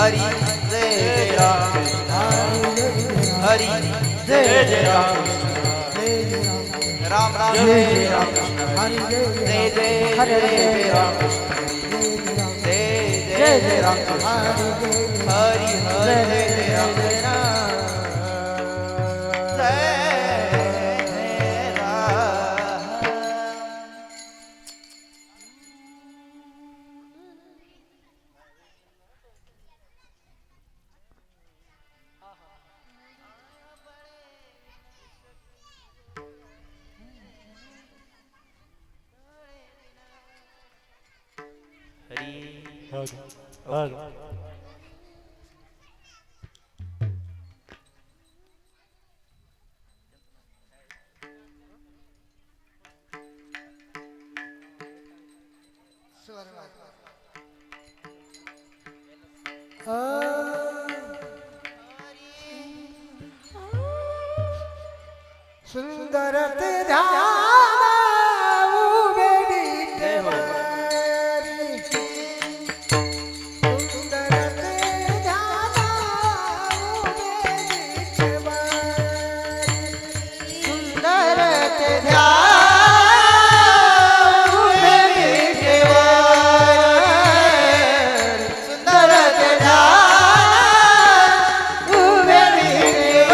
हरी जय जय राम हरी जय जय राम राम राम जय जय राम हरि जय जय हरे जय राम जय जय राम हरि हरि जय जय राम जय जय राम सुंदर ते ध्यान उभे विठ्ठलारी. सुंदर ते ध्यान उभे विठ्ठलारी. सुंदर ते ध्यान उभे विठ्ठलारी. सुंदर ते ध्यान उभे विठ्ठलारी.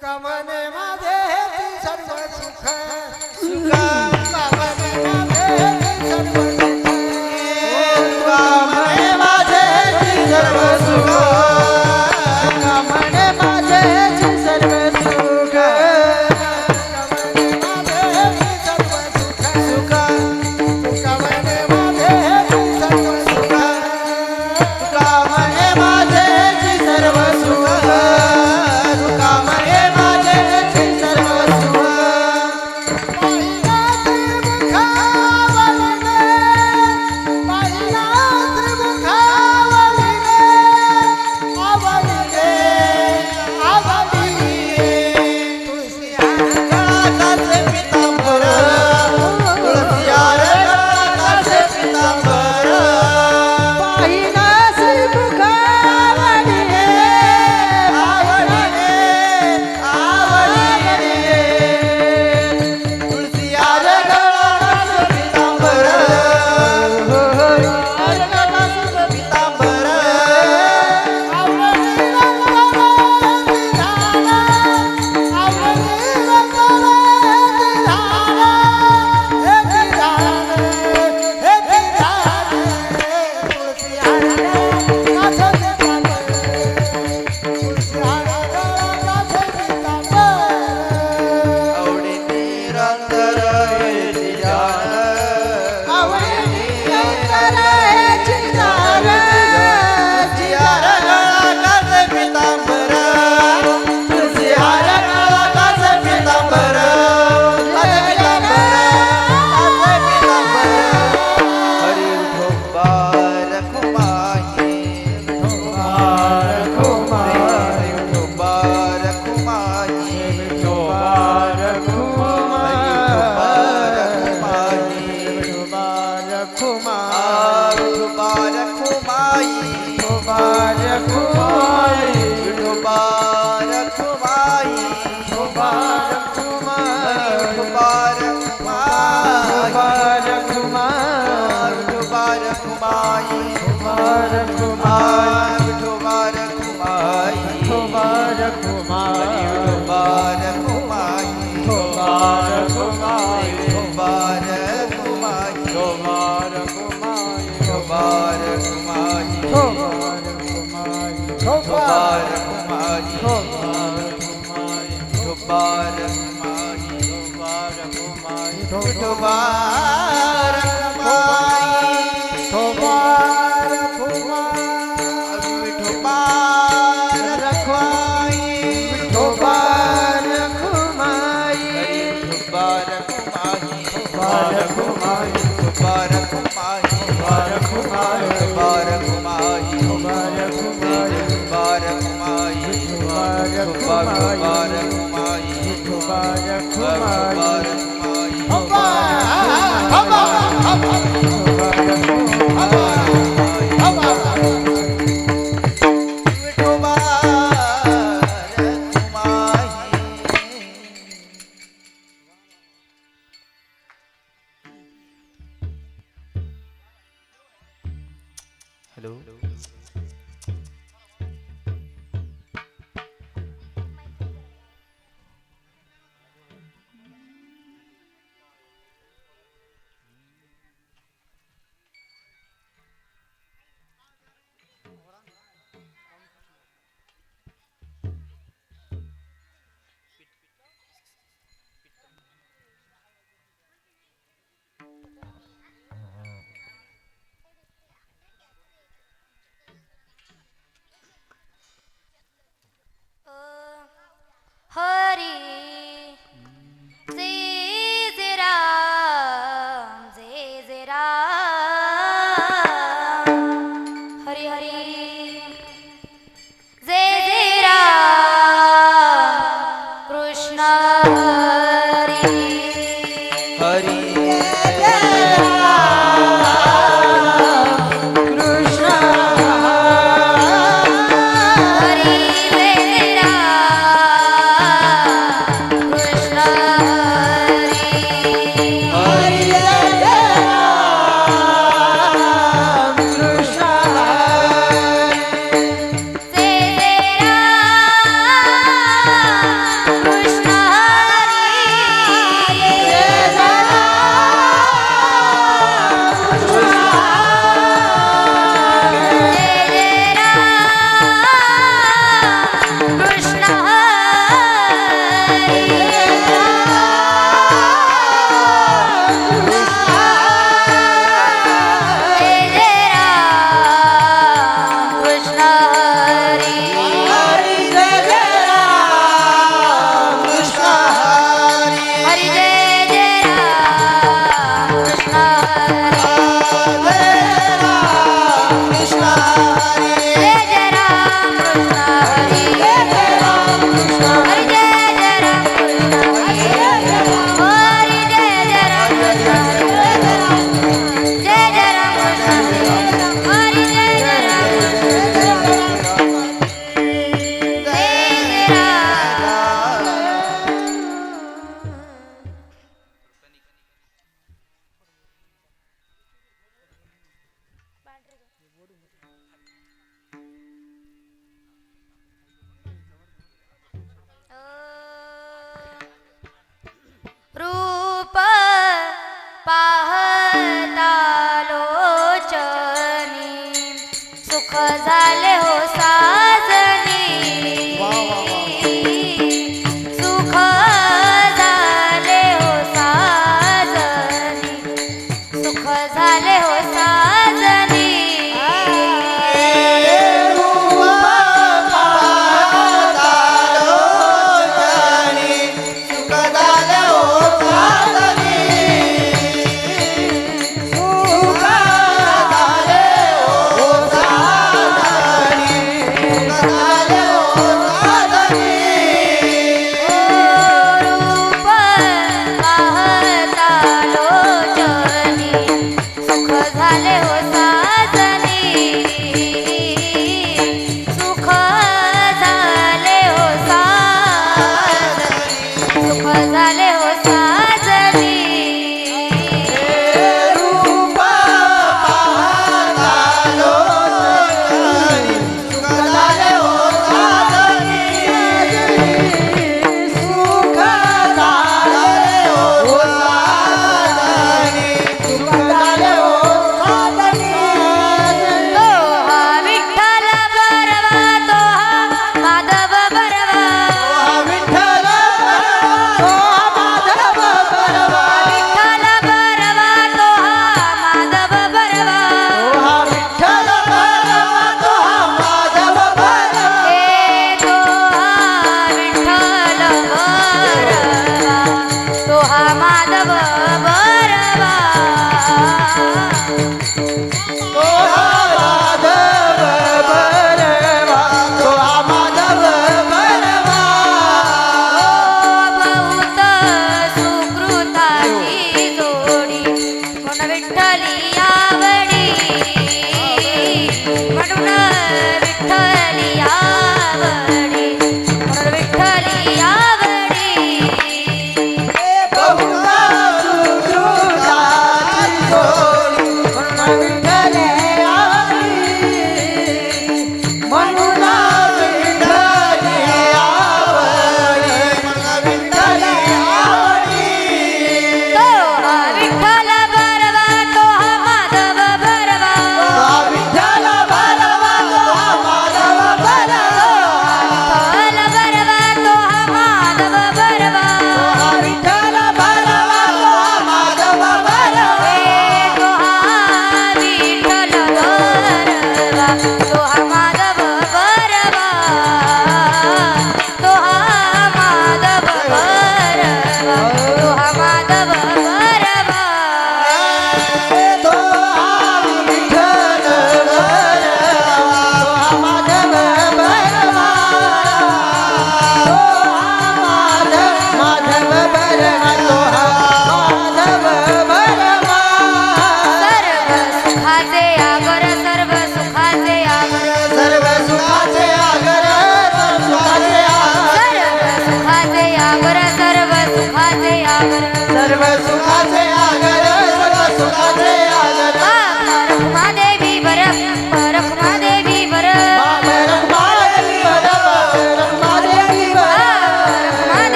तुका मने माझे ती सर्व सुख सुखा तुका मने माझे ती सर्व सुख तुका म्हणे माझे ती सर्व सुख तुका मने माझे ती सर्व सुख सुखा तुका मने माझे ती सर्व सुख तुका म्हणे माझे ती सर्व सुख तुका म्हणे माझे ती सर्व सुख गळाचे पितांबर तुळशीयार गळाचे पितांबर तुळशीयार गळाचे पितांबर पितांबर आवडे निरंतर हेची जाण तुळशीयार गळाचे पितांबर तुळशीयार गळाचे पितांबर हरी विठोबा रखुमाई विठोबा रखुमाई विठोबा रखुमाई विठोबा रखुमाई विठोबा रखुमाई विठोबा रखुमाई विठोबा रखुमाई विठोबा रखुमाई विठोबा रखुमाई विठोबा रखुमाई विठोबा रखुमाई विठोबा रखुमाई विठोबा हॅलो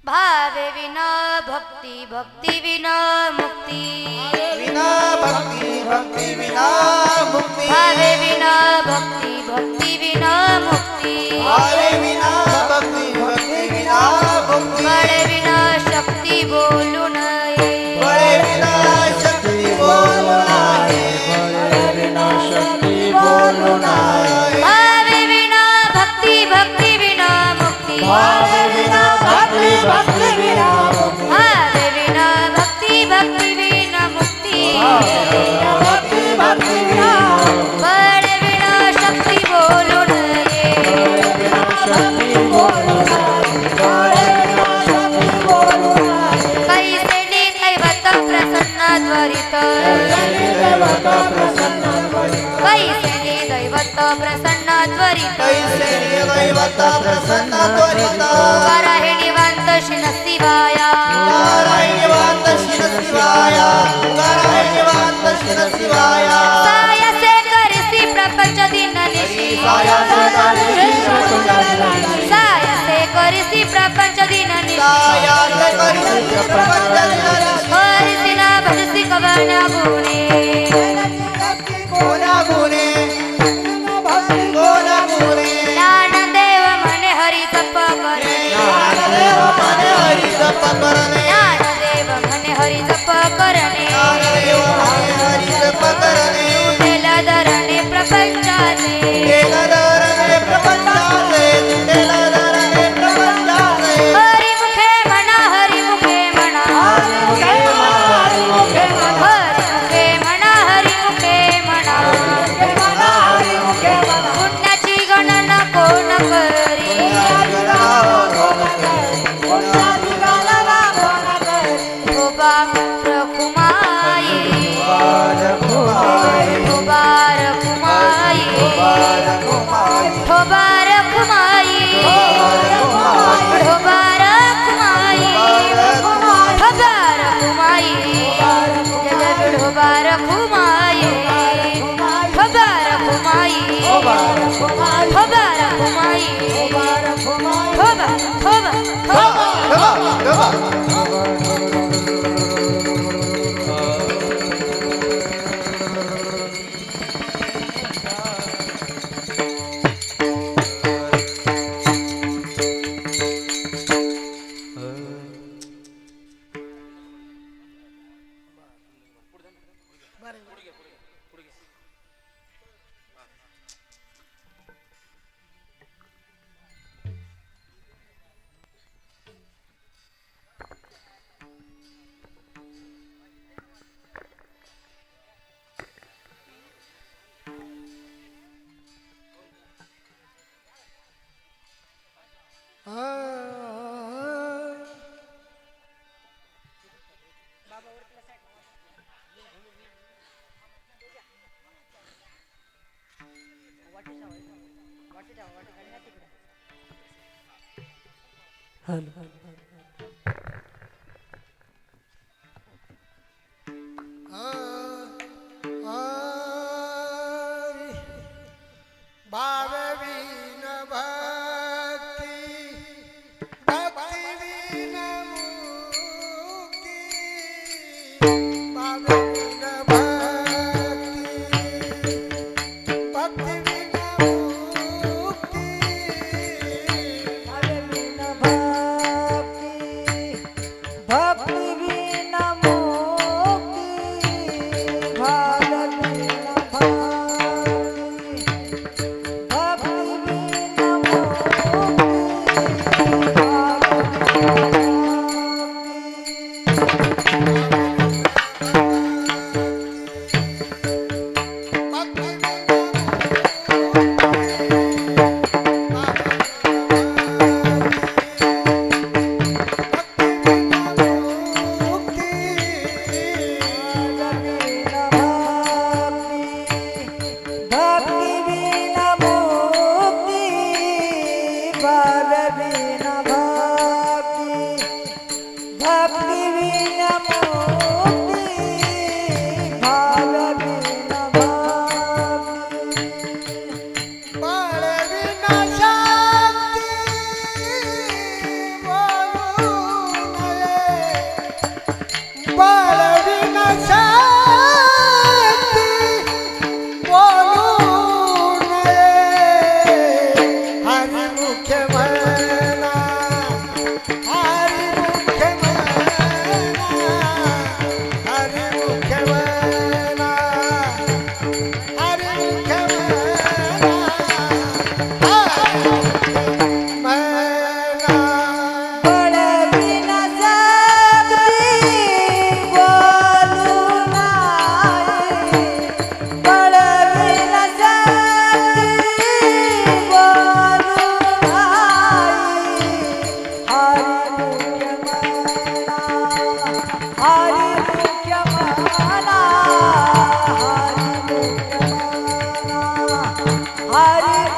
भावे विना भक्ती, भक्ती विना मुक्ती. विना भक्ती भक्ती विना मुक्ती. भावे विना भक्ती, भक्ती विना मुक्ती. भावे विना भक्ती भक्ती विना मुक्ती. बळे विना शक्ती बोलू नये. बळे विना शक्ती बोलू नाही. बळे विना शक्ती बोलू नाही. भावे विना भक्ती, भक्ती विना मुक्ती. भावे विना भक्ती भक्ती विना मुक्ती. भावे विना भक्ती, भक्ती विना मुक्ती. भक्ती भक्ती विना बळे विना शक्ती बोलू नये. शक्ती बोलू नाही. बळे विना शक्ती बोलू नाही. कैसे दैवत प्रसन्न त्वरित. देवता प्रसन्न त्वरित. कैसे दैवत प्रसन्न त्वरित. कैसे दैवता प्रसन्न त्वरित. वराहे निवांत शिन शिवाया. नारायण वांत शिव शिवाया. नारायण वांत शिव शिवाया. सायसे करिसी प्रपंच दिन निशी. सायासे करिसी प्रपंच दिनानिशी. सायसे करिसी प्रपंच दिन निशी. सायासे करिसी प्रपंच दिनानिशी. हरिसी ना भजसी कवना गुणे. कोणा गुणे कोणा गुणे. ज्ञानदेव म्हणे हरी जप करे. ज्ञानदेव म्हणे हरी जप करणे. ज्ञानदेव म्हणे हरी जप करणे. ज्ञानदेव म्हणे हरी जप करणे. तुटेला धरणे प्रपंचाचे. तुटेला धरणे प्रपंचाचे. तुटेला धरणे प्रपंचाचे. हरी मुखे म्हणा, हरी मुखे म्हणा. हरी मुखे म्हणा. हरी मुखे म्हणा. हरी मुखे म्हणा, हरी मुखे म्हणा. हरी मुखे म्हणा. पुण्याची गणना कोण करी. शोभा रखुमाई. शोभा रखुमाई. शोभा रखुमाई. शोभा रखुमाई. शोभा रखुमाई. जग शोभा रखुमाई. शोभा रखुमाई. शोभा रखुमाई. शोभा शोभा शोभा. भाववीन भक्ती भक्तिवीन मुक्ती. भाववीन भक्ती भक्तिवीन मुक्ती. भाववीन भक्ती भक्तिवीन मुक्ती. भाववीन भक्ती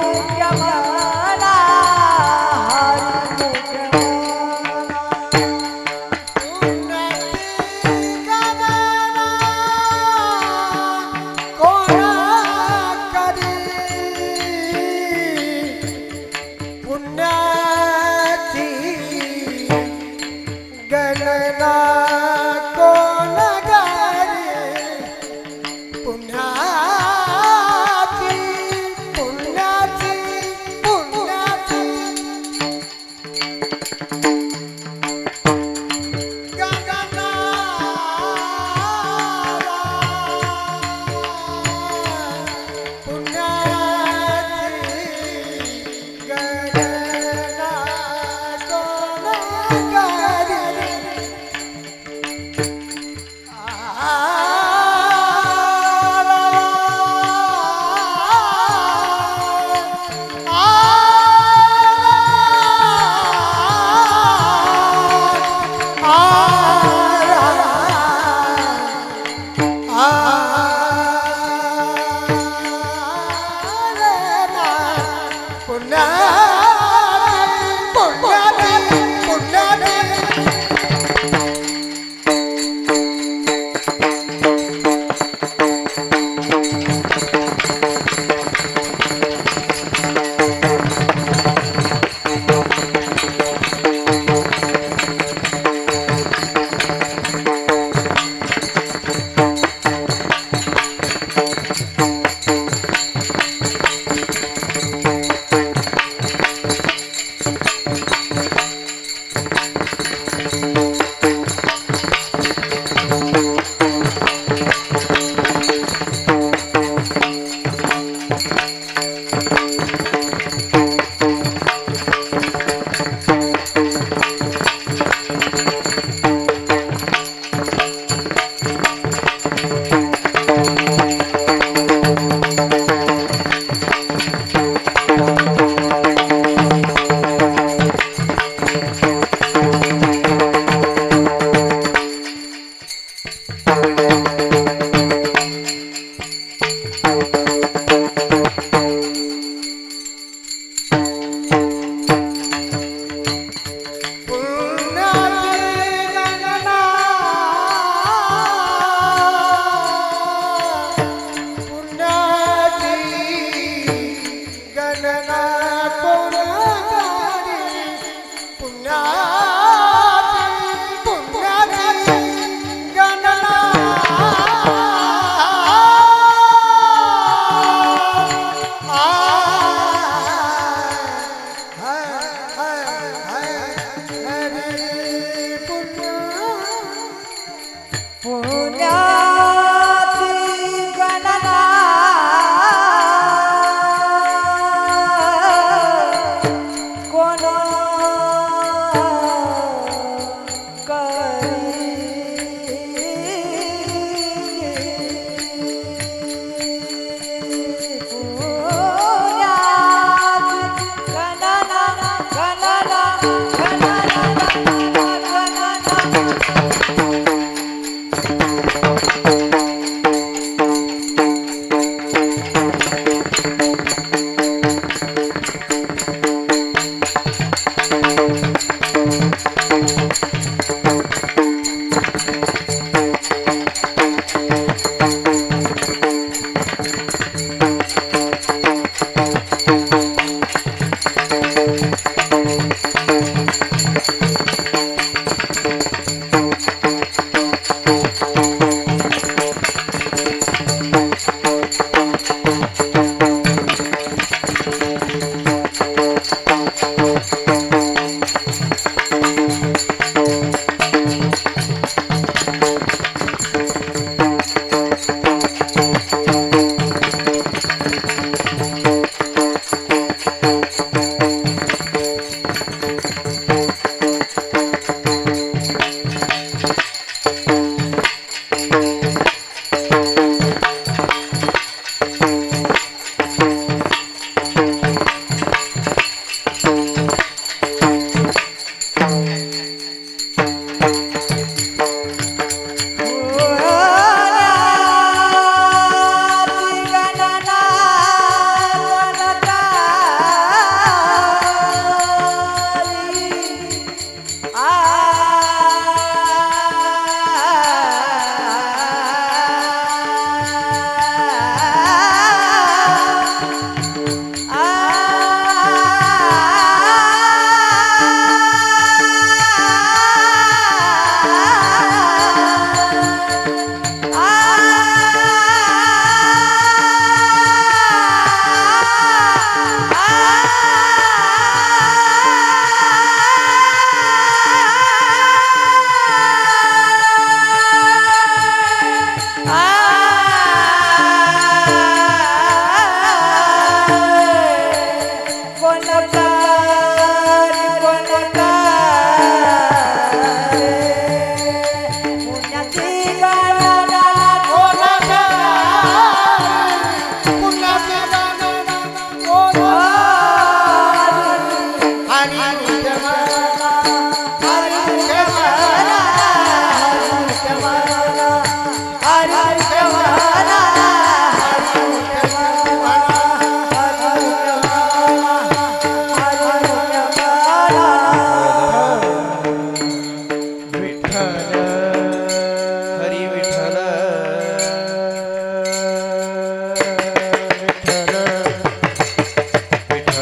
मुख्य मला हरी मुख्य पुण्याची गणना कोणा करी पुण्याची गणना कोण करी पुण्याची पुण्याची पुण्याची गणना पुण्याची गणना कोण करी पुण्याची गणना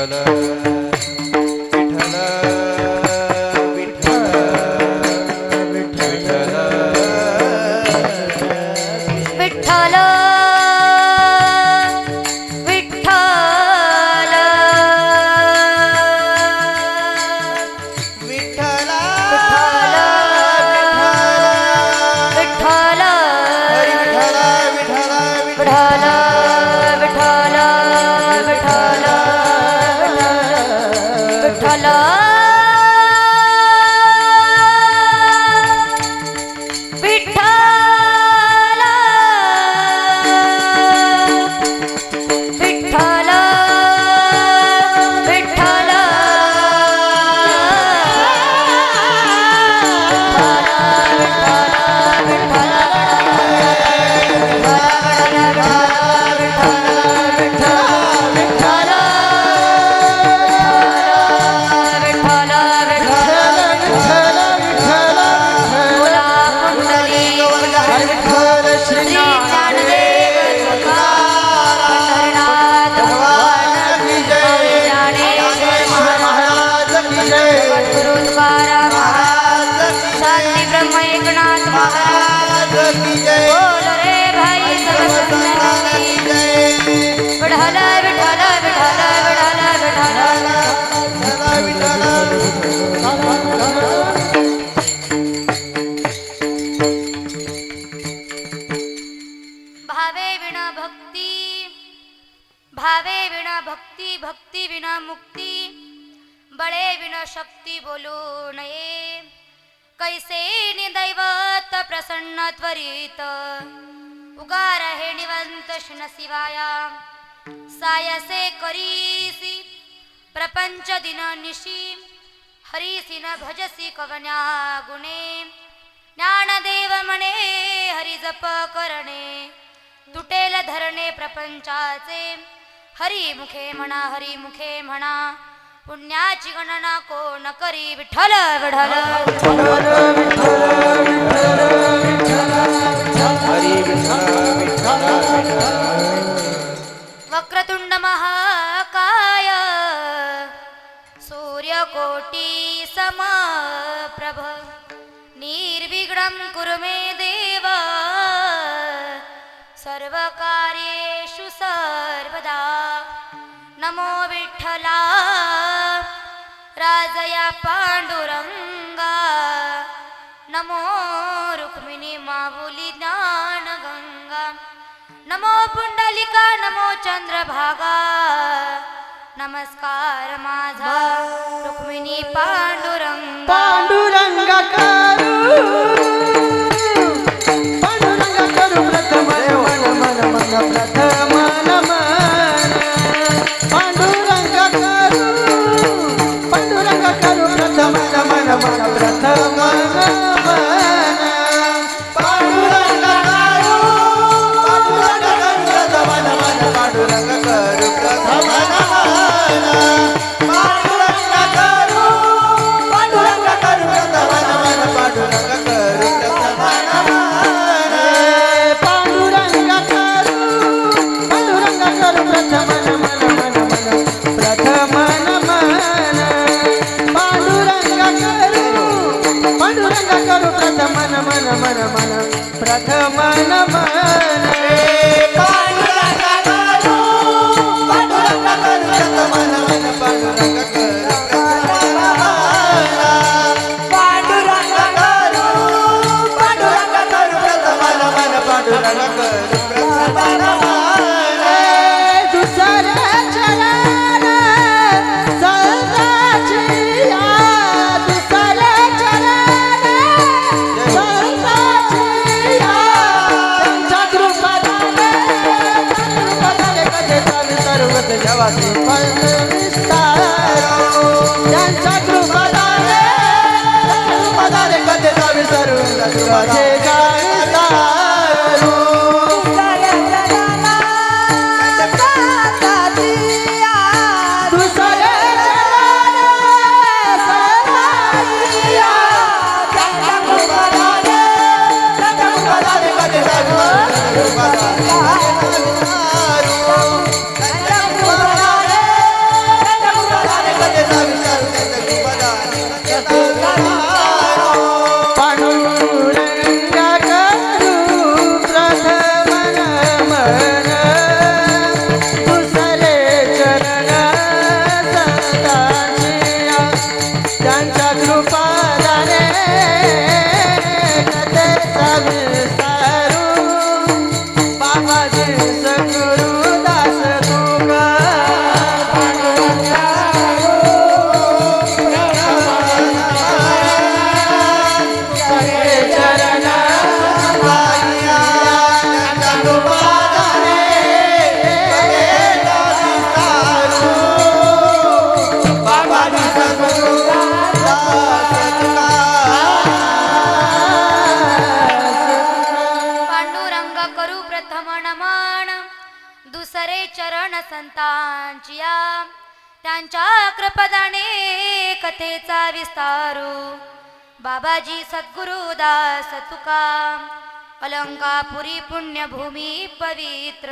विठ्ठल विठ्ठल विठ्ठल विठ्ठल भक्ती विना मुक्ती बळे विना शक्ती बोलू नये कैसे निदैवत प्रसन्न त्वरित उगार हे निवंत शिन शिवाया सायसे करीसी प्रपंच दिन निशी हरीसी न भजसी कवन्या गुणे ज्ञानदेव मने हरि जप करणे तुटेल धरणे प्रपंचाचे हरी मुखे म्हणा पुण्याची गणना कोण करी विठ्ठल विठ्ठल वक्रतुंड महाकाय सूर्यकोटी समप्रभ निर्विघ्नं कुरु मे देव सर्वकार्येषु सर्वदा नमो विठ्ठला राजया पांडुरंगा नमो रुक्मिणी माऊली ज्ञानगंगा नमो पुंडलिका नमो चंद्रभागा नमस्कार माझा रुक्मिणी पांडुरंगा पांडुरंगा करू प्रथम मन मन मन प्रथम नमन पांडुरंगा करू प्रथम मन मन प्रथम नमन पांडुरंगा करू प्रथम मन पांडुरंगा करू प्रथम नमन पांडुरंगा करू प्रथम मन पांडुरंगा करू प्रथम नमन पांडुरंगा करू प्रथम मन मन मन प्रथम नमन पांडुरंगा करू प्रथम मन मन मन प्रथम नमन पांडुरंगा करू प्रथम मन मन पांडुरंगा करू पांडुरंगा करू प्रथम मन पांडुरंगा करू प्रथम नमन दुसरे चरण संताचिया दुसरे चरण संताचिया त्यांच्या कृपादाने कधे चालू सर्वत जवासी विस्तारो त्यांच्या कृपादाने कधे चालू सर्वत जवासी विस्तारो हनुमंतांची या त्यांच्या कृपदाने कथेचा विस्तारू बाबाजी सद्गुरुदास तुका अलंकापुरी पुण्यभूमी पवित्र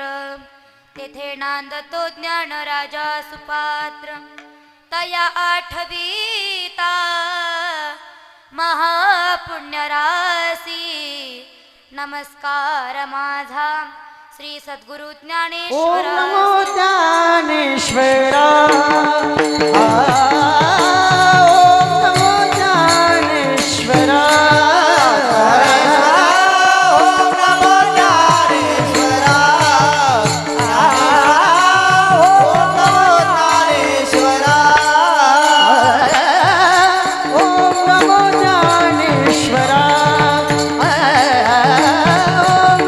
तेथे नांदतो ज्ञान राजा सुपात्र तया आठवीता महापुण्यरासी नमस्कार माझा श्री सद्गुरु ज्ञानेश्वर ओम नमो ज्ञानेश्वरा ओम नमो ज्ञानेश्वरा ओम नमो ज्ञानेश्वरा ओम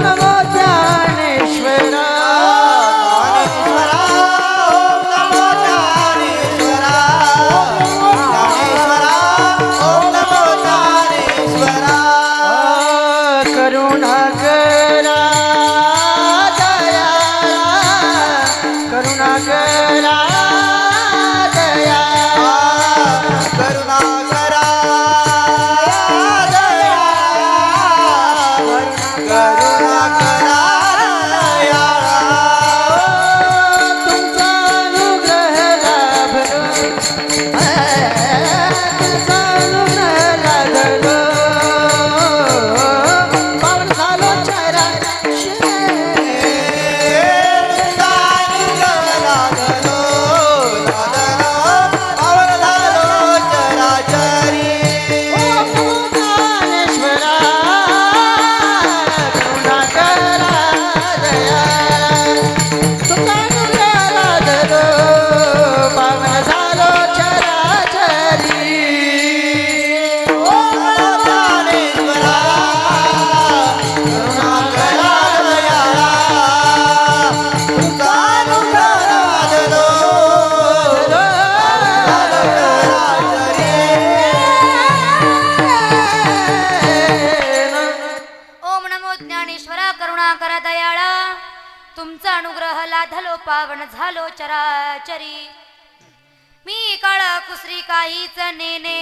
नमो ज्ञानेश्वरा ओम नमो ज्ञानेश्वरा करुणाकरा दया करुणाकरा दया करुणाकरा दया करुणाकरा दया तुमचा अनुग्रह लाभलो तुमचा अनुग्रह लाभलो पावन झालो चराचर ज्ञानेश्वरा करुणाकरा दया तुमचा अनुग्रह लाभलो पावन झालो चराचरी ओम नमो ज्ञानेश्वरा करुणाकरा दयाळा तुमचा अनुग्रह लाधलो पावन झालो चराचरी मी काळा कुसरी काहीच नेने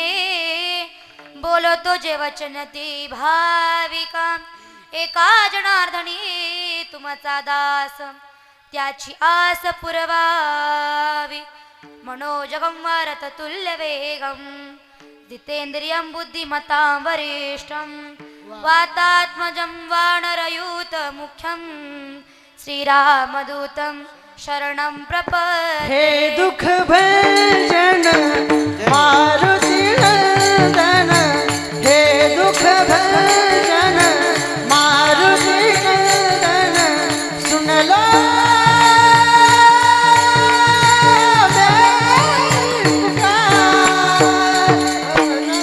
बोलतो जे वचन ती भाविका एका जनार्दनी तुमचा दास त्याची आस पुरवावी मनोजगम वारत तुल्य वेगम जितेंद्रियं बुद्धिमतां वरिष्ठं वातात्मजं वानरयूत मुख्यं श्रीरामदूतं शरणं प्रपद्ये हे दुख भंजन मारुती नंदन हे दुख भंजन मारुती नंदन सुनलो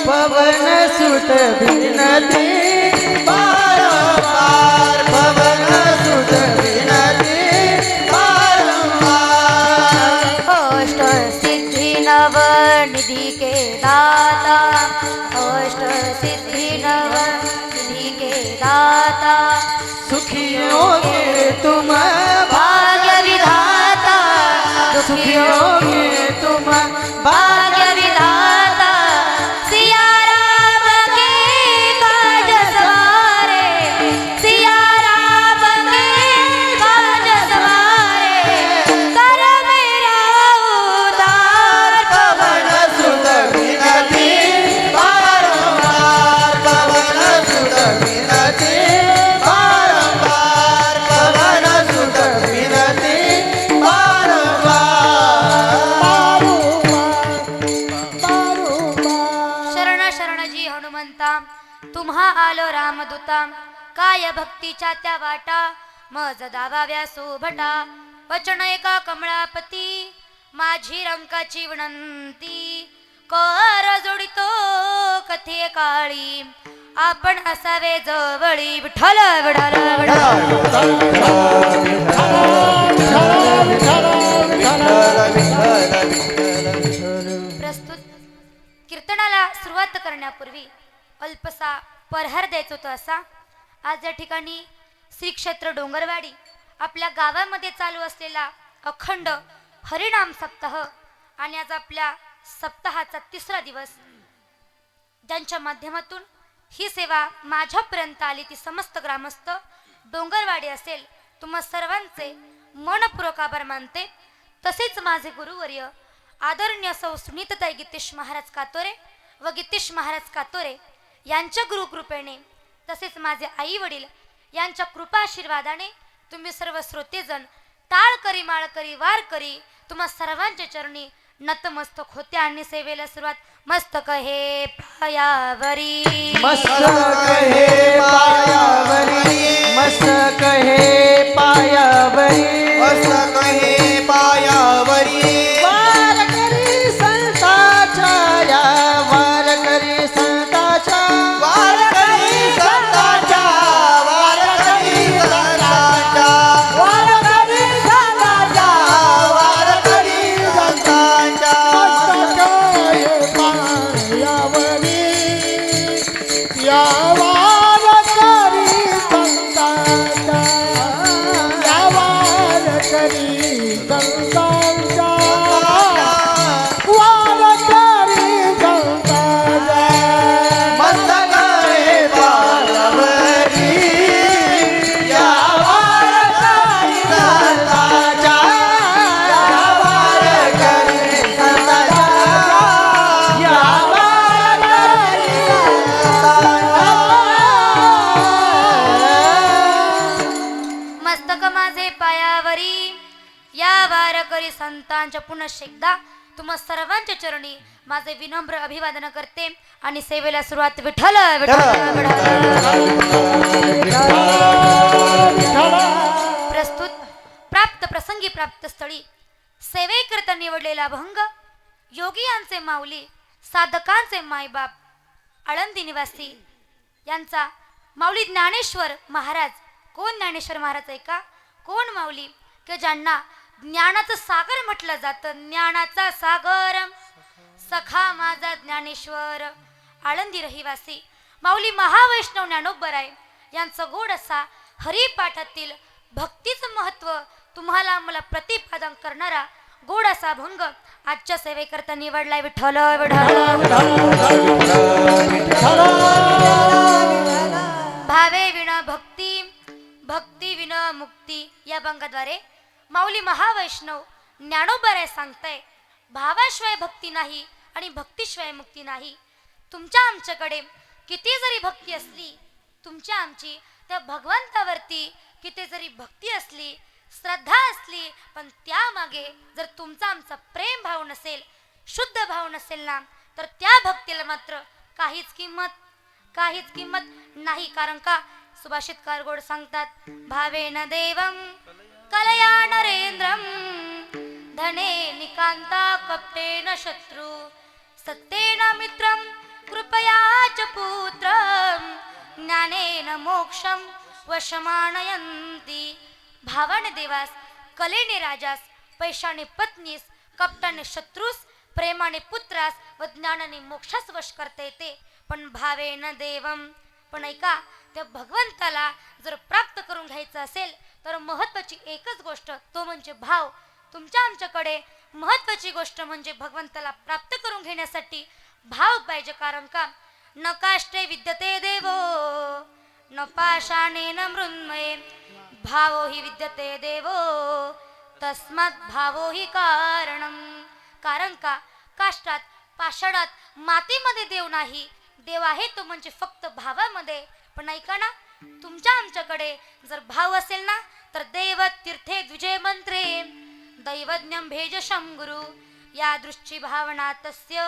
पवन सुत बिनती बारंबार पवन सुत बिनती बारंबार अष्ट सिद्धि नव निधि के दाता अष्ट सिद्धि नव निधि के दाता सुखियों के तुम भाग्य विधाता सुखियों के तुम भाग्य विधाता सिया राम के काज सवारे सिया राम के काज सवारे कर मेरा उद्धार पवन सुत विनती बारंबार पवन सुत विनती बारंबार पवन सुत विनती शरण शरणजी हनुमंता तुम्हा आलो रामदूता काय भक्तीच्या त्या वाटा मज दावाव्या सोभटा वचन एका कमळापती माझी रंकाची विनंती कर जोडितो कथे काळी आपण असावे जवळी विठ्ठल विठ्ठल प्रस्तुत कीर्तनाला सुरुवात करण्यापूर्वी अल्पसा परहार द्यायचा होता असा आज या ठिकाणी श्री क्षेत्र डोंगरवाडी आपल्या गावामध्ये चालू असलेला अखंड हरिनाम सप्ताह आणि आज आपल्या सप्ताहाचा 3रा दिवस, ज्यांच्या माध्यमातून ही सेवा माझ्यापर्यंत आली ती समस्त ग्रामस्थ डोंगरवाडी असेल, तुम्हा सर्वांचे मनपूर्वक आभार मानते. तसेच माझे गुरुवर्य आदरणीय सौ सुनीताताई गीतेश महाराज कातोरे व गीतेश महाराज कातोरे यांच्या गुरुकृपेने, तसेच माझे आई वडील यांच्या कृपा आशीर्वादाने तुम्ही सर्व श्रोतेजन टाळ करी माळ करी वार करी तुम्हा सर्वांच्या चरणी नतमस्तक होते आणि सेवेला सुरुवात. मस्तक हे पायावरी, मस्तक हे पायावरी, मस्तक हे पायावरी, मस्तक हे पायावरी, वार करी संताच्या, या वार करी संताच्या, वार करी संतांच्या, वार करी संतांच्या, वार करी संतांच्या, वार करी संतांच्या. या वार करी संतांच्या, या वार करी संतांच्या, वार करी संतांच्या. मस्तक हे पायावरी, या वार करी संतांच्या, या वार करी संतांच्या, या वार करी संतांच्या. मस्तक माझे पायावरी, या वार करी संतांच्या. पुनश्च एकदा तुम्हा सर्वांच्या चरणी माझे विनम्र अभिवादन करते आणि सेवेला सुरुवात. विठ्ठल विठ्ठल विठ्ठल. प्रस्तुत प्राप्त प्रसंगी प्राप्त स्थळी सेवेकरता निवडलेला अभंग, योगियांचे माऊली साधकांचे मायबाप आळंदी निवासी यांचा माऊली ज्ञानेश्वर महाराज. कोण ज्ञानेश्वर महाराज आहे का? कोण माऊली की ज्यांना ज्ञानाचं सागर म्हटलं जातं. ज्ञानाचा सागर सखा माझा ज्ञानेश्वर. आळंदी रहिवासी माऊली महावैष्णव ज्ञानोबराय यांचं गोड असा हरिपाठातील भक्तीचं महत्व तुम्हाला मला प्रतिपादन करणारा गोड असा अभंग आजच्या सेवेकरता निवडलाय. विठ्ठल भावे विण भक्ती, भक्ती विण मुक्ती या अभंगाद्वारे माऊली महावैष्णव ज्ञानोबराय सांगताय, भावाशिवाय भक्ती नाही आणि भक्तीशिवाय मुक्ती नाही. तुमच्या आमच्याकडे किती जरी भक्ती असली, तुमच्या आमची त्या भगवंतावरती किती जरी भक्ती असली, श्रद्धा असली, पण त्यामागे जर तुमचा आमचा प्रेम भाव नसेल, शुद्ध भाव नसेल ना, तर त्या भक्तीला मात्र काहीच किंमत नाही. कारण का सुभाषितकार गोड सांगतात, भावेन देवम कलया नरेंद्रम, धने निकांता कपटेन शत्रु, सत्तेन मित्रम कृपया च पुत्रम, ज्ञानेन मोक्षम वशमानयन्ति. भावाने देवास, कलेने राजास, पैशाने पत्नीस, कपटाने शत्रूस, प्रेमाने पुत्रास व ज्ञानाने मोक्षास वश करता येते. पण भावेन देवम, पण ऐका, त्या भगवंताला जर प्राप्त करून घ्यायचं असेल तर महत्वाची एकच गोष्ट, तो म्हणजे भाव. तुमच्या आमच्याकडे महत्वाची गोष्ट म्हणजे भगवंताला प्राप्त करून घेण्यासाठी भाव पाहिजे. कारण का न काष्टे विद्यते देवो न पाषाणेन मृण्मये, भावो हि विद्यते देवो तस्मात् भावो हि कारणम. कारण का काष्टात पाषाणात मातीमध्ये देव नाही, देव आहे तो म्हणजे फक्त भावामध्ये. पण ऐका ना, तुमच्या आमच्याकडे जर भाव असेल ना तर देव तीर्थे द्विजय मंत्रे दैवज्ञम भेजशं गुरु, या दृष्टी भावना तस्य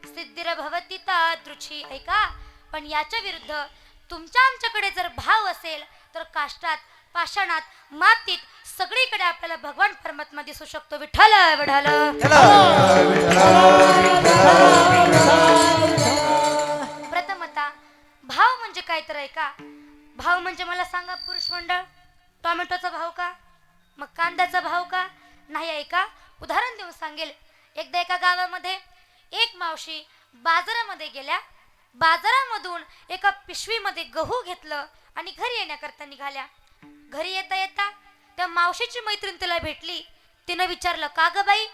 सिद्धिर्भवति तादृची. ऐका, पण याच्या विरुद्ध तुमच्या आमच्याकडे जर भाव असेल तर काष्टात पाषाणात मातीत सगळीकडे आपल्याला भगवान परमात्मा दिसू शकतो. विठ्ठल विठ्ठल. प्रथमतः भाव म्हणजे काय तर ऐका, भाव म्हणजे मला सांगा पुरुष मंडळ, टोमॅटोचा भाव का, मग कांद्याचा भाव का नाही. ऐका, उदाहरण देऊन सांगेल. एकदा एका गावामध्ये एक मावशी बाजारामध्ये गेल्या, बाजारामधून एका पिशवीमध्ये गहू घेतलं आणि घरी येण्याकरता निघाल्या. घरी येता येता त्या मावशीची मैत्रीण तिला भेटली. तिनं विचारलं, का ग बाई?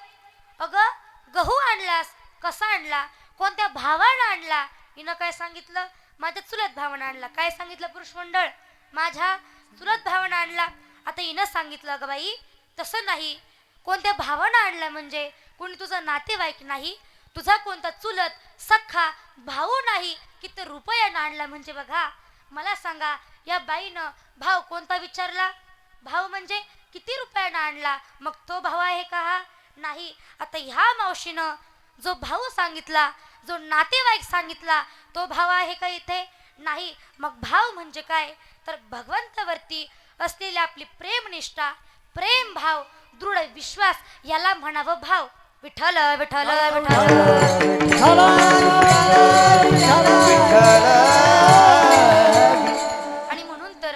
अगं गहू आणलास, कसा आणला, कोणत्या भावानं आणला? हिनं काय सांगितलं? माझ्या चुलत भावानं आणला. काय सांगितलं पुरुष मंडळ? माझ्या चुलत भावानं आणला. आता हिनं सांगितलं, अगं बाई तसं नाही, कोणत्या भावानं आणला म्हणजे कोणी तुझा नातेवाईक नाही, तुझा कोणता चुलत सख्खा भाऊ नाही, किती रुपयानं आणला म्हणजे बघा. मला सांगा, या बाईनं भाव कोणता विचारला? भाव म्हणजे किती रुपयानं आणला, मग तो भाव आहे का हा? नाही. आता ह्या मावशीनं जो भाऊ सांगितला, जो नातेवाईक सांगितला, तो भाव आहे का इथे? नाही. मग भाव म्हणजे काय? तर भगवंतावरती असलेली आपली प्रेमनिष्ठा, प्रेम भाव, दृढ विश्वास याला म्हणावं भाव. विठ्ठल विठ्ठल विठ्ठल. आणि म्हणून तर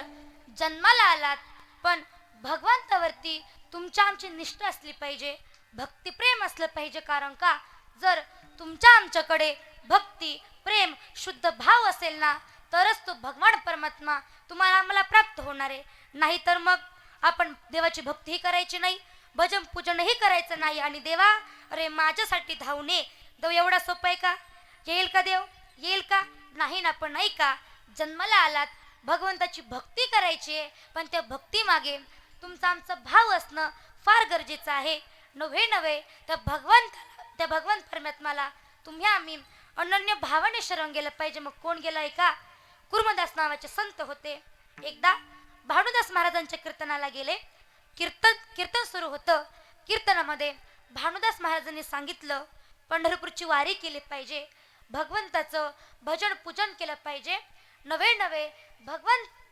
जन्माला आलात, पण भगवंतावरती तुमच्या आमची निष्ठा असली पाहिजे, भक्तिप्रेम असलं पाहिजे. कारण का, जर तुमच्या आमच्याकडे भक्ती प्रेम शुद्ध भाव असेल ना, तरच तो भगवान परमात्मा तुम्हाला आम्हाला प्राप्त होणार आहे. नाही तर मग आपण देवाची भक्तीही करायची नाही, भजन पूजनही करायचं नाही, आणि देवा अरे माझ्यासाठी धावणे. देव एवढा सोपा आहे का? येईल का देव? येईल का? नाही ना. पण नाही का, जन्माला आलात, भगवंताची भक्ती करायची आहे, पण त्या भक्ती मागे तुमचा आमचा भाव असणं फार गरजेचं आहे. नव्हे त्या भगवंत परमात्माला तुम्ही आम्ही अनन्य भावाने शरण गेलं पाहिजे. मग कोण गेलं आहे का? कुर्मदास नावाचे संत होते. एकदा भानुदास महाराजांच्या कीर्तनाला गेले. कीर्तन सुरू होतं. कीर्तनामध्ये भानुदास महाराजांनी सांगितलं, पंढरपूरची वारी केली पाहिजे, भगवंताचं भजन पूजन केलं पाहिजे. नवे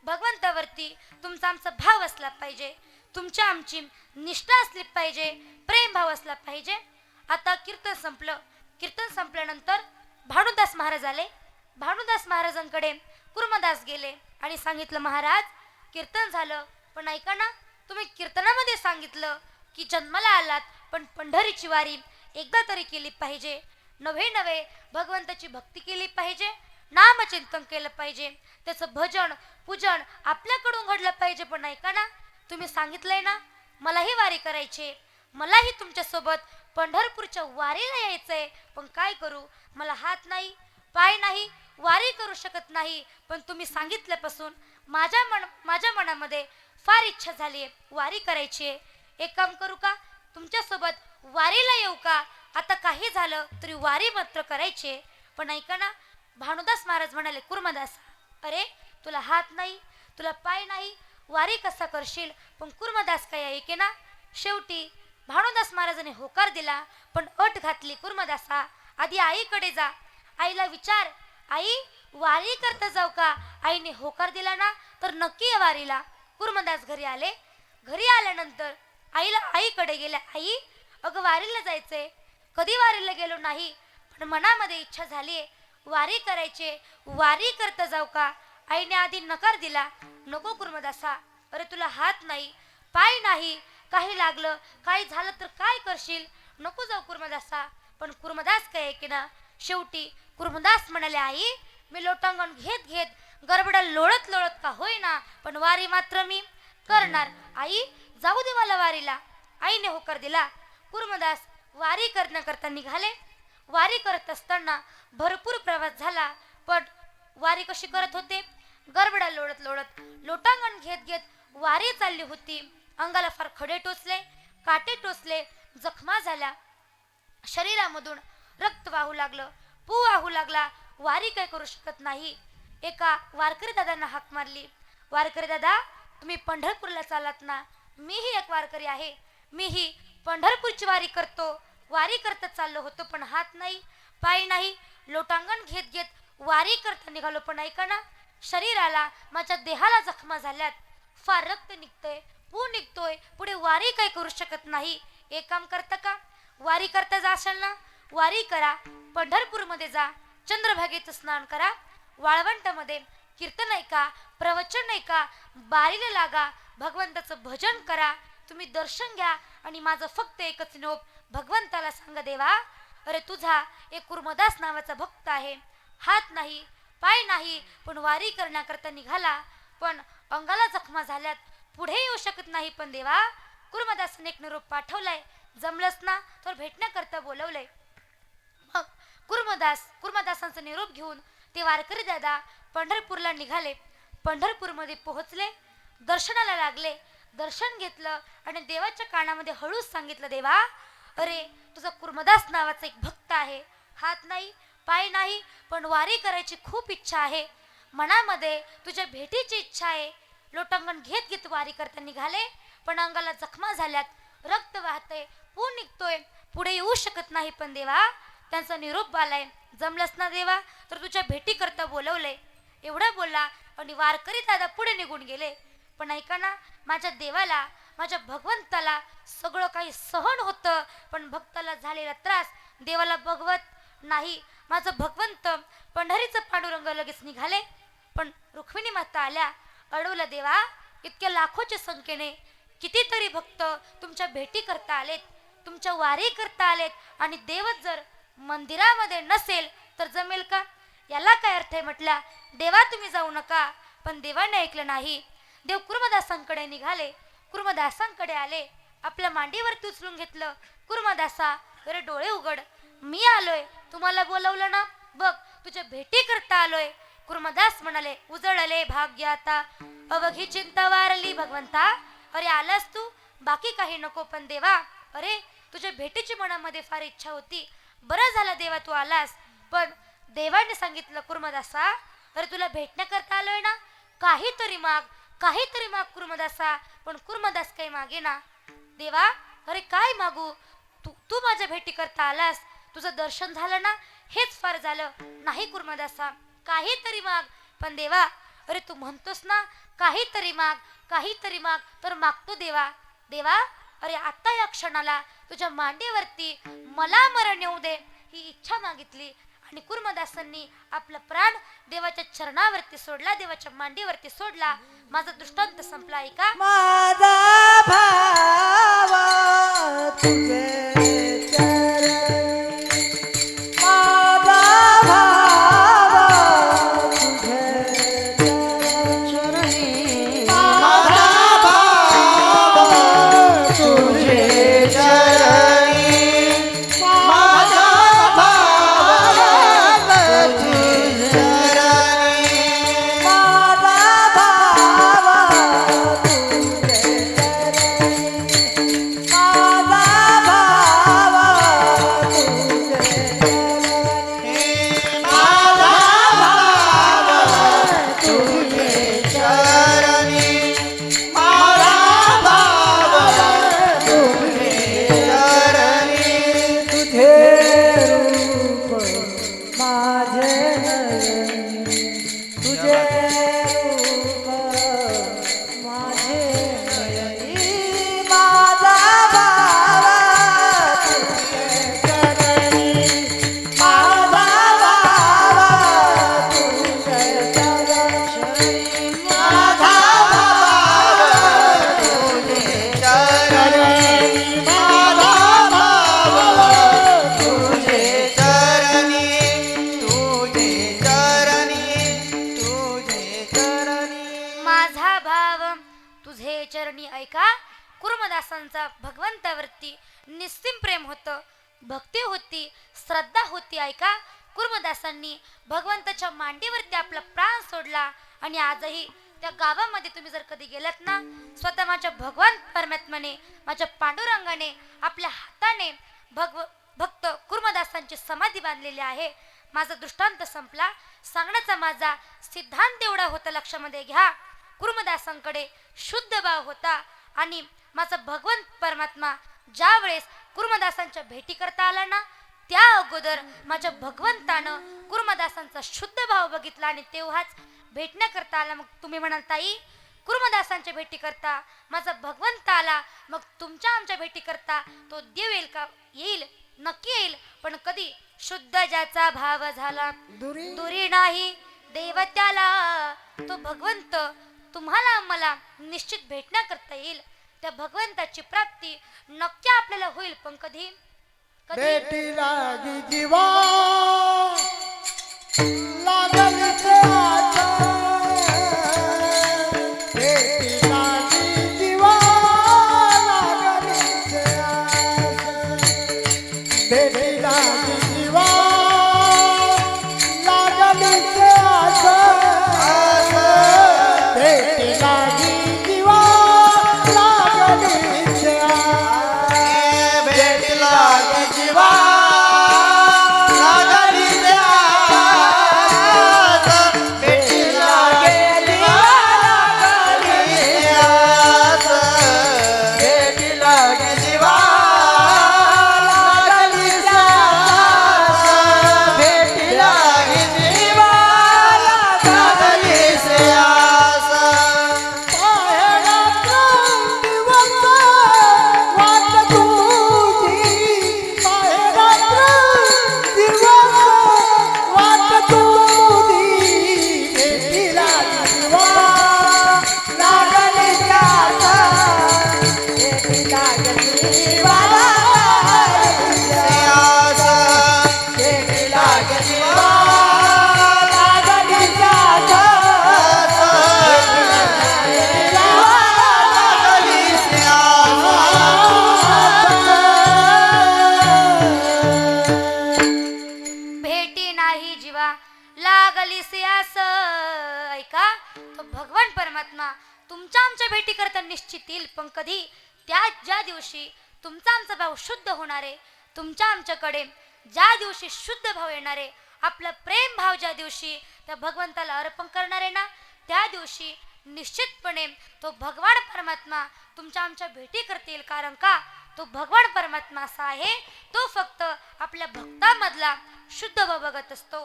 भगवंतावरती तुमचा आमचा भाव असला पाहिजे, तुमच्या आमची निष्ठा असली पाहिजे, प्रेम भाव असला पाहिजे. आता कीर्तन संपलं. कीर्तन संपल्यानंतर भानुदास महाराज आले. भानुदास महाराजांकडे कुर्मदास गेले आणि सांगितलं, महाराज कीर्तन झालं, पण ऐका ना, तुम्ही कीर्तनामध्ये सांगितलं की जन्माला आलात, पण पंढरीची वारी एकदा तरी केली पाहिजे. नवे भगवंताची भक्ती केली पाहिजे, नामचिंतन केलं पाहिजे, त्याचं भजन पूजन आपल्याकडून घडलं पाहिजे. पण ऐका ना, तुम्ही सांगितलंय ना मलाही वारी करायची, मलाही तुमच्यासोबत पंढरपूरच्या वारीला यायचंय, पण काय करू, मला हात नाही पाय नाही, वारी करू शकत नाही. पण तुम्ही सांगितल्यापासून माझ्या मनामध्ये फार इच्छा झाली आहे, वारी करायची आहे. एक काम करू का, तुमच्यासोबत वारीला येऊ का? आता काही झालं तरी वारी मात्र करायची आहे. पण ऐका ना, भानुदास महाराज म्हणाले, कुर्मदास अरे तुला हात नाही, तुला पाय नाही, वारी कसा करशील? पण कुर्मदास काय ऐके ना. शेवटी भानुदास महाराजांनी होकार दिला, पण अट घातली, कुर्मदासा आधी आईकडे जा, आईला विचार, आई वारी करता जाऊ का? आईने होकार दिला ना तर नक्की या वारीला. कुर्मदास घरी आले. घरी आल्यानंतर आईकडे गेल्या, आई अगं वारीला जायचंय, कधी वारीला गेलो नाही, पण मनामध्ये इच्छा झालीये वारी करायची, वारी करता जाऊ का? आईने आधी नकार दिला, नको कुर्मदासा, अरे तुला हात नाही पाय नाही, काही लागलं काही झालं तर काय करशील, नको जाऊ कुर्मदासा. पण कुर्मदास काय की ना, शेवटी कुर्मदास म्हणाले, आई मी लोटांगण घेत घेत गरबडा लोळत का होईना, पण वारी मात्र मी करणार. आई जाऊ दे मला वारीला. आईने होकार दिला. कुर्मदास वारी करता निघाले. वारी करत असताना भरपूर प्रवास झाला, पण वारी कशी करत होते, गरबडा लोळत लोटांगण घेत घेत वारी चालली होती. अंगाला फार खडे टोचले, काटे टोचले, जखमा झाल्या, शरीरामधून रक्त वाहू लागलं, पू वाहू लागला. वारी काय करू शकत नाही. एका वारकरी दादांना हाक मारली, वारकरी दादा तुम्ही पंढरपूरला चालात ना? मीही एक वारकरी आहे, मीही पंढरपूरची वारी करतो, वारी करता चाललो होतो, पण हात नाही पाय नाही, लोटांगण घेत घेत वारी करता निघालो, पण ऐका ना शरीराला माझ्या देहाला जखमा झाल्यात, फार रक्त निघतंय, पू निघतोय, पुढे वारी काय करू शकत नाही. एक काम करता का, वारी करता जाशाल ना, वारी करा, पंढरपूरमध्ये जा, चंद्रभागेचं स्नान करा, वाळवंटामध्ये कीर्तन ऐका, प्रवचन ऐका, बारीला लागा, भगवंताचं भजन करा, तुम्ही दर्शन घ्या, आणि माझं फक्त एकच निरोप भगवंताला सांगा, देवा अरे तुझा एक कुर्मदास नावाचा भक्त आहे, हात नाही पाय नाही, पण वारी करण्याकरता निघाला, पण अंगाला जखमा झाल्यात, पुढे येऊ शकत नाही, पण देवा कुर्मदासाने एक निरोप पाठवलाय, जमलंच ना तर भेटण्याकरता बोलवलंय. मग कुर्मदासांचा निरोप घेऊन ते वारकरी दादा पंढरपूरला निघाले. पंढरपूरमध्ये पोहोचले, दर्शनाला लागले. दर्शन घेतलं आणि देवाच्या कानामध्ये हळूच सांगितलं, देवा अरे तुझा कुर्मदास नावाचा एक भक्त आहे, हात नाही पाय नाही पण वारी करायची खूप इच्छा आहे, मनामध्ये तुझ्या भेटीची इच्छा आहे. लोटांगण घेत घेत वारी करता निघाले, पण अंगाला जखमा झाल्यात, रक्त वाहतंय, पूर निघतोय, पुढे येऊ शकत नाही. पण देवा त्यांचा निरोप आलाय, जमलंच ना देवा तर तुझ्या भेटी करता बोलवलंय. एवढं बोलला आणि वारकरी दादा पुढे निघून गेले. पण ऐका ना, माझ्या देवाला, माझ्या भगवंताला सगळं काही सहन होतं, पण भक्ताला झालेला त्रास देवाला बघवत नाही. माझं भगवंत पंढरीचं पांडुरंग लगेच निघाले, पण रुक्मिणी माता आल्या, अडवलं, देवा इतक्या लाखोच्या संख्येने कितीतरी भक्त तुमच्या भेटी करता आलेत, तुमच्या वारी करता आलेत, आणि देवच जर मंदिरामध्ये नसेल तर जमेल का? याला काय अर्थ आहे? म्हटला, देवा तुम्ही जाऊ नका. पण देवाने ऐकलं नाही. देव कुर्मदासांकडे निघाले, कुर्मदासांकडे आले, आपल्या मांडीवरती उचलून घेतलं. कुर्मदासा अरे डोळे उघड, मी आलोय, तुम्हाला बोलवलं ना, बघ तुझ्या भेटी करता आलोय. कुर्मदास म्हणाले, उजळले भाग्य आता, अवघी चिंता वारली भगवंता. अरे आलास तू, बाकी काही नको, पण देवा अरे तुझ्या भेटीची मनामध्ये फार इच्छा होती, बरं झालं देवा तू आलास. पण देवाने सांगितलं, कुर्मदासा अरे तुला भेटण्याकरता आलोय ना, काहीतरी माग, काहीतरी माग कुर्मदासा. पण कुर्मदास काही मागे ना. देवा अरे काय मागू, तू माझ्या भेटी करता आलास, तुझं दर्शन झालं ना, हेच फार झालं. नाही कुर्मदासा, काहीतरी माग. पण देवा अरे तू म्हणतोस ना काहीतरी माग, काहीतरी माग, तर मागतो देवा. देवा अरे आता या क्षणाला तुझ्या मांडीवरती मला मरण येऊ दे, ही इच्छा मागितली. आणि कुर्मदासांनी आपला प्राण देवाच्या चरणावरती सोडला, देवाच्या मांडीवरती सोडला. माझा दृष्टांत संपला. ऐका, माझा भावा तुझे चरण, माझा भावा तुझे चरणी, माझा भावा तुझे चरणी, माझा चरणी. ऐका, कुर्मदासांचा भगवंतावरती निस्सीम प्रेम होतं, भक्ती होती, श्रद्धा होती. ऐका, कुर्मदासांनी भगवंताच्या मांडीवरती आपला प्राण सोडला. आणि आजही त्या गावामध्ये तुम्ही जर कधी गेलात ना, स्वतः माझ्या भगवान परमात्म्याने, माझ्या पांडुरंगाने आपल्या हाताने भक्त कुर्मदासांची समाधी बांधलेली आहे. माझा दृष्टांत संपला. सांगण्याचा माझा सिद्धांत एवढा होता, लक्षामध्ये घ्या. कुर्मदासांकडे शुद्ध भाव होता आणि माझा भगवंत परमात्मा ज्या वेळेस कुर्मदासांच्या भेटी करता आला ना, त्या अगोदर माझ्या भगवंतानं कुर्मदासांचा शुद्ध भाव बघितला आणि तेव्हाच भेटण्याकरता आला. मग तुम्ही म्हणाल, ताई कुर्मदासांच्या भेटी करता माझा भगवंत आला, मग तुमच्या आमच्या भेटी करता तो देव येईल का? येईल, नक्की येईल. पण कधी? शुद्ध ज्याचा भाव झाला, दुरी नाही देव त्याला. तो भगवंत तुम्हाला मला निश्चित भेटण्याकरता येईल. त्या भगवंताची प्राप्ती नक्की आपल्याला होईल. पण कधी? भेटी लागी जीवा लागल ते आता, भेटी लागी जीवा लागल जीवा लागलीचे आस भेटी लागी जीवा लागलीचे आस भेट लागे जीवा लागलीचे आस भेट लागे जीवा लागलीचे आस भेट लागे जीवा लागलीचे आस भेट लागे जीवा लागलीचे आस भेटी नाही जीवा लागलीसे आस. ऐका, तो भगवान परमात्मा तुमच्या आमच्या भेटी करता निश्चित येईल, पण कधी? ज्या दिवशी तुमचा आमचा भाव शुद्ध होणारे, तुमच्या आमच्याकडे ज्या दिवशी शुद्ध भाव येणारे, आपला प्रेम भाव ज्या दिवशी त्या भगवंताला अर्पण करणारे ना, त्या दिवशी निश्चितपणे तो भगवान परमात्मा तुमच्या आमच्या भेटी करतील. कारण का? तो भगवान परमात्मा असा आहे, तो फक्त आपल्या भक्तामधला शुद्ध भाव बघत असतो,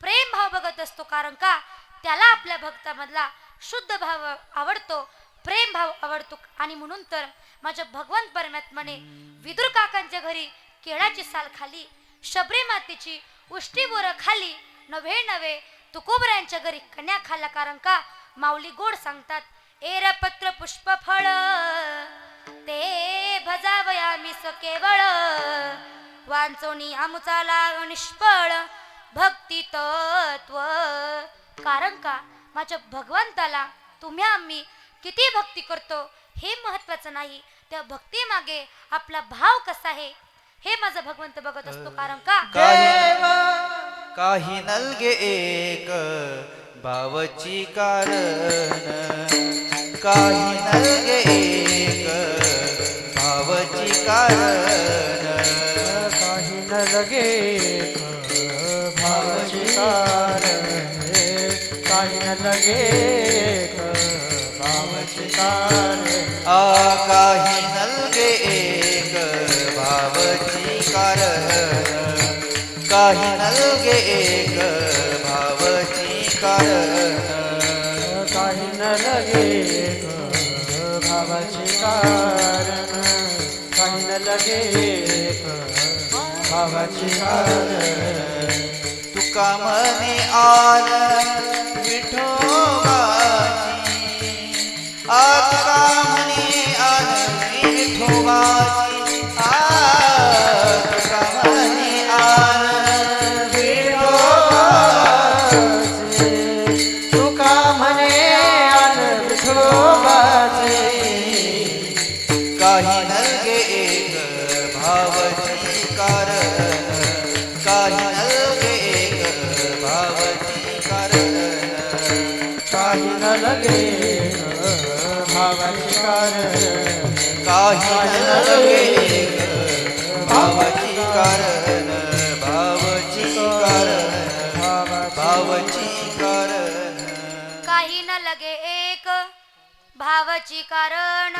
प्रेम भाव बघत असतो. कारण का? त्याला आपल्या भक्तामधला शुद्ध भाव आवडतो, प्रेम भाव आवडतो. आणि म्हणून तर माझ्या भगवान परमात्माने विदुर काकांच्या घरी केळाची साल खाली, शबरी मातेची उष्टी बोरं खाली, नव्हे नव्हे तुकोबऱ्यांच्या घरी कन्या खाल्ला. कारण का? माऊली गोड सांगतात, एर पत्र पुष्प फळ ते भजावयामी केवळ, वांचोनी आमुचा लाग निष्फळ भक्ती तत्व. कारण का? माझ्या भगवंताला तुम्ही आम्ही किती भक्ती करतो हे महत्वाचं नाही, त्या भक्ती मागे आपला भाव कसा आहे हे माझा भगवंत बघत असतो. कारण का? काही नलगे एक भावची कारण, काही नलगे एक भावची कारण, काही न लगे भावची कारण, काही न लगे भावची कारण, काही नलगे एक भावची कारण, काही नलगे एक भावची कारण, काही न लगे भावची कारण, काही न लगे भावची कारण. तुका म्हणे आन विठोबाची, तुका म्हणे आन विठोबाची, तुका म्हणे आन विठोबाची, तुका म्हणे आन विठोबाचे, काही नलगे एक भावची कारण, काही नलगे एक भावची कारण, काही न लगे भावची कारण, काही नलगे एक भावची कारण, भावची कारण, भावची कारण. काही न लगे एक भावाची कारण,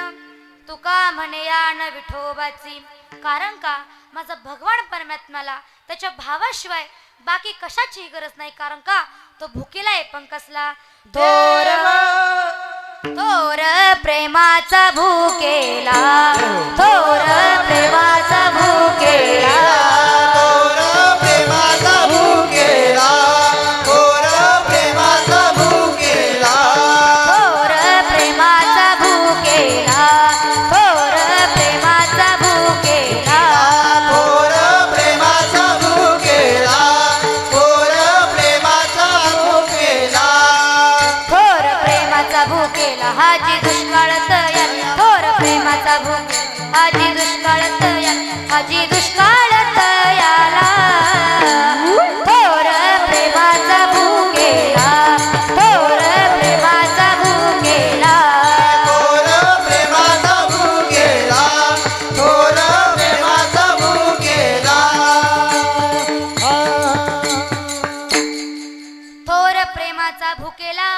तुका म्हणे यान विठोबाची. कारण का? माझा भगवान परमात्म्याला त्याच्या भावाशिवाय बाकी कशाची गरज नाही. कारण का? तो भुकेला आहे पण कसला? थोर थोर प्रेमाचा भुकेला, थोर प्रेमाचा भुकेला, थोर प्रेमाचा भुकेला, थोर प्रेमाचा भुकेला, थोर प्रेमाचा भुकेला, थोर प्रेमाचा भुकेला, थोर प्रेमाचा भुकेला, थोर प्रेमाचा भुकेला, थोर प्रेमाचा भुकेला हाजी दुष्काळ तयार, थोर प्रेमाचा भुकेला हाजी दुष्काळ तयार, हाजी दुष्काळ तयाला. माझा भुकेला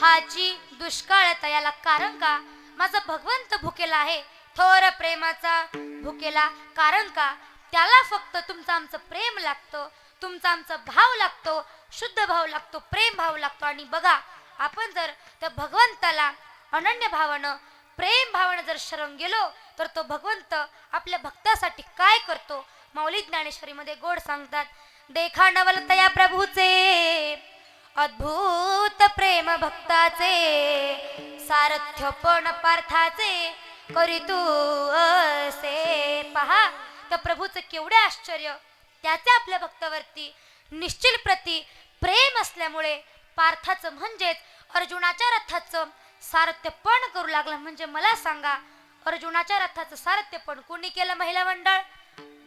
हाची दुष्काळ तयाला कारण का माझा भगवंत भुकेला आहे थोर प्रेमाचा भुकेला कारण का त्याला फक्त तुमचं आमचं प्रेम लागतं तुमचा आमचा भाव लागतो शुद्ध भाव लागतो प्रेम भाव लागतो आणि बघा आपण जर त्या भगवंताला अनन्य भावानं प्रेम भावानं जर शरण गेलो तर तो भगवंत आपल्या भक्तासाठी काय करतो माऊली ज्ञानेश्वरीमध्ये गोड सांगतात देखा नवलतया प्रभूचे अद्भुत प्रेम भक्ताचे सारथ्य पण पार्थाचे करी तू असे पहा तर प्रभूचं केवढे आश्चर्य त्याचे आपल्या भक्तावरती निश्चिल प्रती प्रेम असल्यामुळे पार्थाचं म्हणजेच अर्जुनाच्या रथाचं सारथ्यपण करू लागला म्हणजे मला सांगा अर्जुनाच्या रथाचं सारथ्यपण कोणी केलं महिला मंडळ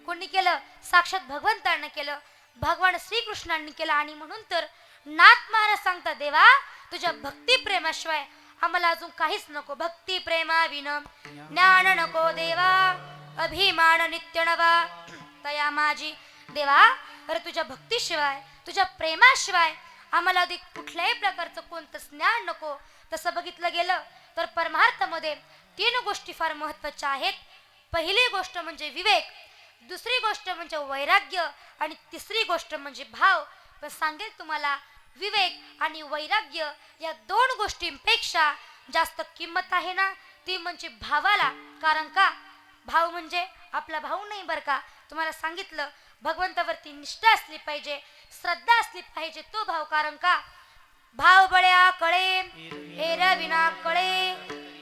कोणी केलं साक्षात भगवंतानं केलं भगवान श्रीकृष्णांनी केलं आणि म्हणून तर नाथ महाराज सांगता देवा तुझ्या भक्ती प्रेमाशिवाय आम्हाला अजून काहीच नको भक्ती प्रेमा विन ज्ञान नको देवा अभिमान नित्य नवा तया माझी देवा अरे तुझ्या भक्तीशिवाय तुझ्या प्रेमाशिवाय आम्हाला अधिक कुठल्याही प्रकारचं कोणतंच ज्ञान नको तसं बघितलं गेलं तर परमार्थामध्ये 3 गोष्टी फार महत्त्वाच्या आहेत पहिली गोष्ट म्हणजे विवेक दुसरी गोष्ट म्हणजे वैराग्य आणि तिसरी गोष्ट म्हणजे भाव पण सांगेल तुम्हाला विवेक आणि वैराग्य या 2 गोष्टींपेक्षा जास्त किंमत आहे ना ती म्हणजे भावाला कारण का भाव म्हणजे आपला भाऊ नाही बरं का तुम्हाला सांगितलं भगवंतावरती निष्ठा असली पाहिजे श्रद्धा असली पाहिजे तो भाव कारण का भाव बळ्या कळे एरविना कळे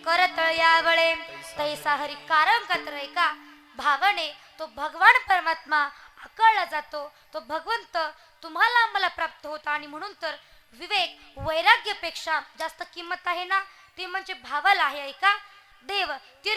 करतळ या बळे तैसा हरी कारण कत्र का भावाने तो भगवान परमात्मा आकळला जातो तो भगवंत तुम्हाला आम्हाला प्राप्त होता आणि म्हणून तर विवेक वैराग्यापेक्षा जास्त किंमत आहे ना ती म्हणजे भावाला आहे ऐका देव तीर्थ